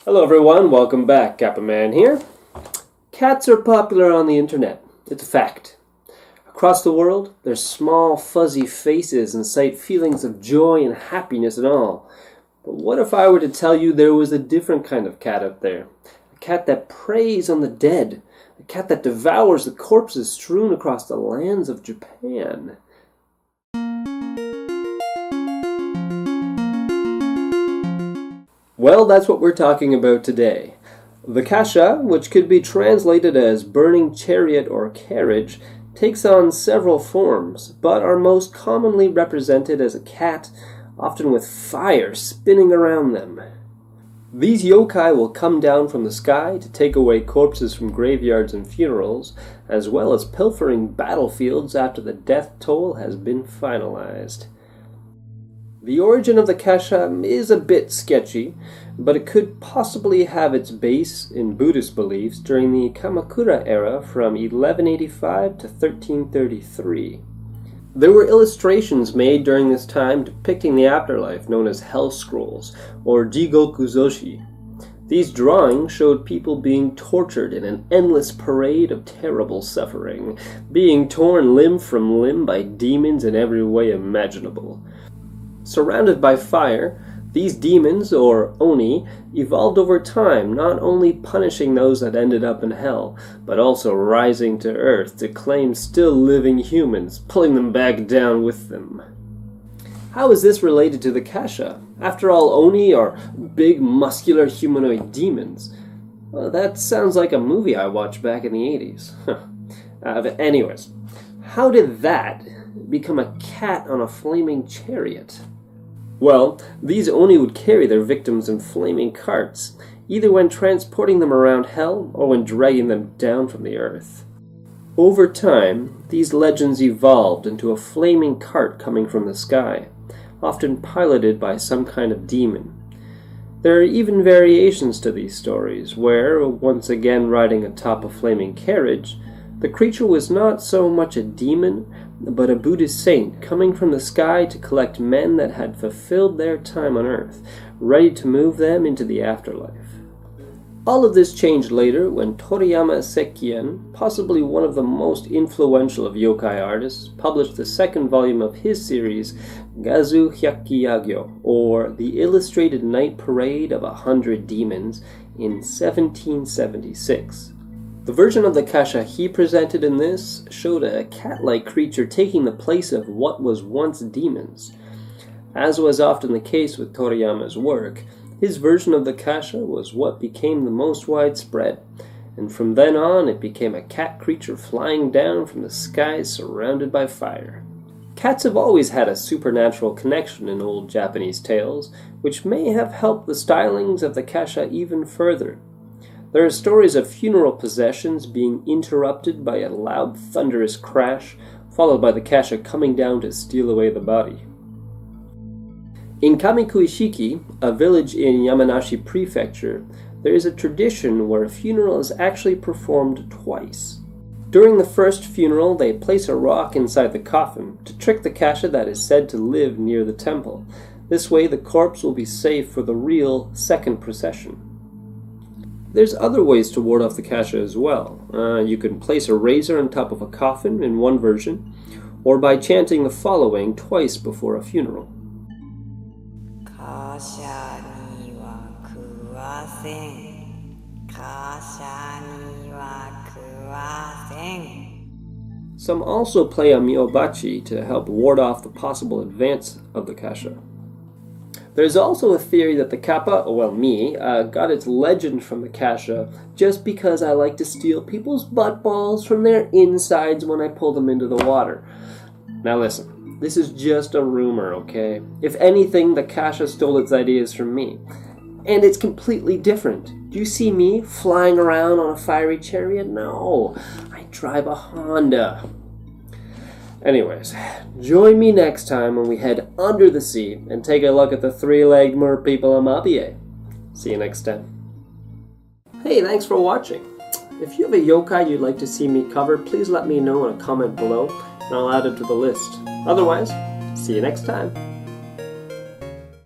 Hello everyone, welcome back. Kappa Man here. Cats are popular on the internet. It's a fact. Across the world, their small fuzzy faces incite feelings of joy and happiness and all. But what if I were to tell you there was a different kind of cat out there? A cat that preys on the dead. A cat that devours the corpses strewn across the lands of Japan. Well, that's what we're talking about today. The Kasha, which could be translated as burning chariot or carriage, takes on several forms, but are most commonly represented as a cat, often with fire spinning around them. These yokai will come down from the sky to take away corpses from graveyards and funerals, as well as pilfering battlefields after the death toll has been finalized. The origin of the Kasha is a bit sketchy, but it could possibly have its base in Buddhist beliefs during the Kamakura era from 1185 to 1333. There were illustrations made during this time depicting the afterlife known as hell scrolls, or jigokuzoshi. These drawings showed people being tortured in an endless parade of terrible suffering, being torn limb from limb by demons in every way imaginable. Surrounded by fire, these demons, or oni, evolved over time, not only punishing those that ended up in hell, but also rising to earth to claim still living humans, pulling them back down with them. How is this related to the Kasha? After all, oni are big, muscular, humanoid demons. Well, that sounds like a movie I watched back in the 80s. But anyways, how did that become a cat on a flaming chariot? Well, these oni would carry their victims in flaming carts, either when transporting them around hell or when dragging them down from the earth. Over time, these legends evolved into a flaming cart coming from the sky, often piloted by some kind of demon. There are even variations to these stories, where, once again riding atop a flaming carriage, the creature was not so much a demon, but a Buddhist saint coming from the sky to collect men that had fulfilled their time on earth, ready to move them into the afterlife. All of this changed later when Toriyama Sekien, possibly one of the most influential of yokai artists, published the second volume of his series, Gazu Hyakkiyagyo, or The Illustrated Night Parade of 100 Demons, in 1776. The version of the Kasha he presented in this showed a cat-like creature taking the place of what was once demons. As was often the case with Toriyama's work, his version of the Kasha was what became the most widespread, and from then on it became a cat creature flying down from the skies surrounded by fire. Cats have always had a supernatural connection in old Japanese tales, which may have helped the stylings of the Kasha even further. There are stories of funeral processions being interrupted by a loud thunderous crash, followed by the Kasha coming down to steal away the body. In Kamikuishiki, a village in Yamanashi Prefecture, there is a tradition where a funeral is actually performed twice. During the first funeral, they place a rock inside the coffin to trick the Kasha that is said to live near the temple. This way the corpse will be safe for the real second procession. There's other ways to ward off the Kasha as well. You can place a razor on top of a coffin in one version, or by chanting the following twice before a funeral. Kasha ni wa kuwasen. Kasha ni wa kuwasen. Some also play a miobachi to help ward off the possible advance of the Kasha. There's also a theory that the kappa, got its legend from the Kasha just because I like to steal people's butt balls from their insides when I pull them into the water. Now listen, this is just a rumor, okay? If anything, the Kasha stole its ideas from me. And it's completely different. Do you see me flying around on a fiery chariot? No, I drive a Honda. Anyways, join me next time when we head under the sea and take a look at the three-legged mer people of Mabie. See you next time. Hey, thanks for watching. If you have a yokai you'd like to see me cover, please let me know in a comment below, and I'll add it to the list. Otherwise, see you next time.